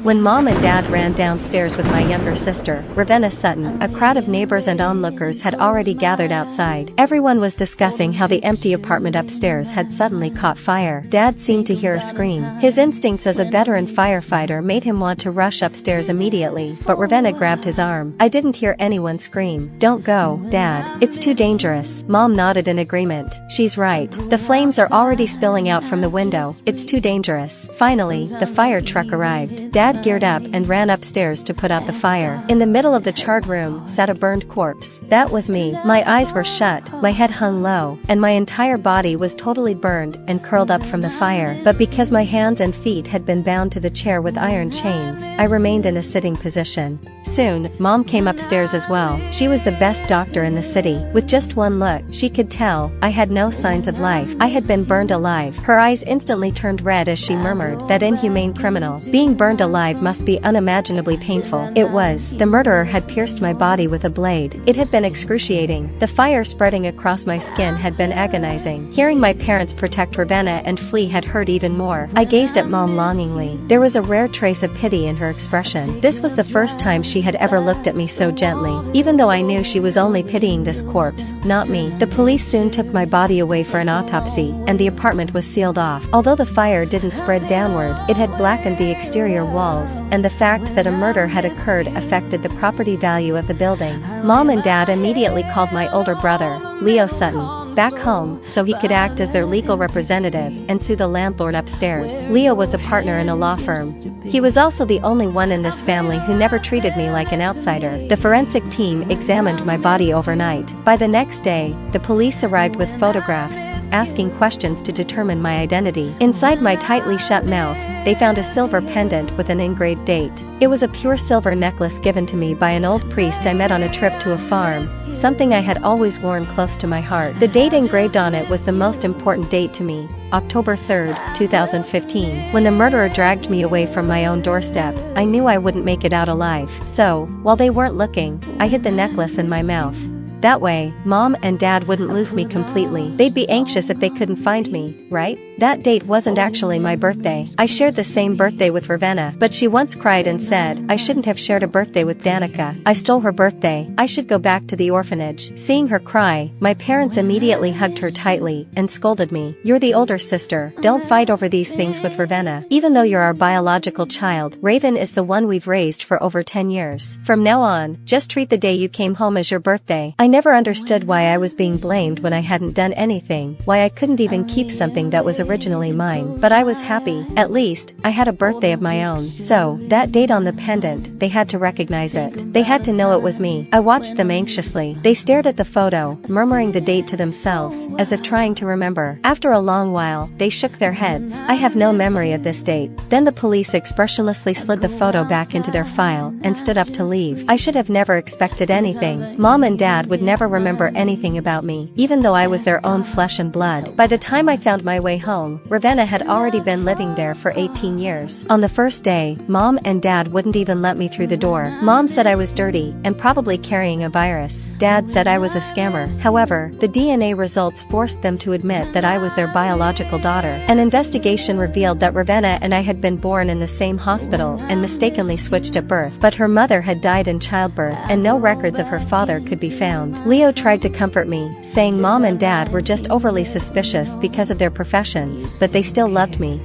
When Mom and Dad ran downstairs with my younger sister, Ravenna Sutton, a crowd of neighbors and onlookers had already gathered outside. Everyone was discussing how the empty apartment upstairs had suddenly caught fire. Dad seemed to hear a scream. His instincts as a veteran firefighter made him want to rush upstairs immediately, but Ravenna grabbed his arm. I didn't hear anyone scream. "Don't go, Dad. It's too dangerous." Mom nodded in agreement. "She's right. The flames are already spilling out from the window. It's too dangerous." Finally, the fire truck arrived. Dad geared up and ran upstairs to put out the fire. In the middle of the charred room sat a burned corpse. That was me. My eyes were shut, my head hung low, and my entire body was totally burned and curled up from the fire. But because my hands and feet had been bound to the chair with iron chains, I remained in a sitting position. Soon, Mom came upstairs as well. She was the best doctor in the city. With just one look, she could tell I had no signs of life. I had been burned alive. Her eyes instantly turned red as she murmured, "That inhumane criminal. Being burned alive must be unimaginably painful." It was. The murderer had pierced my body with a blade. It had been excruciating. The fire spreading across my skin had been agonizing. Hearing my parents protect Ravenna and flee had hurt even more. I gazed at Mom longingly. There was a rare trace of pity in her expression. This was the first time she had ever looked at me so gently, even though I knew she was only pitying this corpse, not me. The police soon took my body away for an autopsy, and the apartment was sealed off. Although the fire didn't spread downward, it had blackened the exterior walls, and the fact that a murder had occurred affected the property value of the building. Mom and Dad immediately called my older brother, Leo Sutton, back home so he could act as their legal representative and sue the landlord upstairs. Leo was a partner in a law firm. He was also the only one in this family who never treated me like an outsider. The forensic team examined my body overnight. By the next day, the police arrived with photographs, asking questions to determine my identity. Inside my tightly shut mouth, they found a silver pendant with an engraved date. It was a pure silver necklace given to me by an old priest I met on a trip to a farm, something I had always worn close to my heart. The date engraved on it was the most important date to me, October 3, 2015. When the murderer dragged me away from my own doorstep, I knew I wouldn't make it out alive. So, while they weren't looking, I hid the necklace in my mouth. That way, Mom and Dad wouldn't lose me completely. They'd be anxious if they couldn't find me, right? That date wasn't actually my birthday. I shared the same birthday with Ravenna, but she once cried and said, "I shouldn't have shared a birthday with Danica. I stole her birthday. I should go back to the orphanage." Seeing her cry, my parents immediately hugged her tightly and scolded me. "You're the older sister. Don't fight over these things with Ravenna. Even though you're our biological child, Raven is the one we've raised for over 10 years. From now on, just treat the day you came home as your birthday." I never understood why I was being blamed when I hadn't done anything, why I couldn't even keep something that was originally mine. But I was happy. At least, I had a birthday of my own. So, that date on the pendant, they had to recognize it. They had to know it was me. I watched them anxiously. They stared at the photo, murmuring the date to themselves, as if trying to remember. After a long while, they shook their heads. "I have no memory of this date." Then the police expressionlessly slid the photo back into their file and stood up to leave. I should have never expected anything. Mom and Dad would never remember anything about me, even though I was their own flesh and blood. By the time I found my way home, Ravenna had already been living there for 18 years. On the first day, Mom and Dad wouldn't even let me through the door. Mom said I was dirty and probably carrying a virus. Dad said I was a scammer. However, the DNA results forced them to admit that I was their biological daughter. An investigation revealed that Ravenna and I had been born in the same hospital and mistakenly switched at birth, but her mother had died in childbirth and no records of her father could be found. Leo tried to comfort me, saying Mom and Dad were just overly suspicious because of their professions, but they still loved me.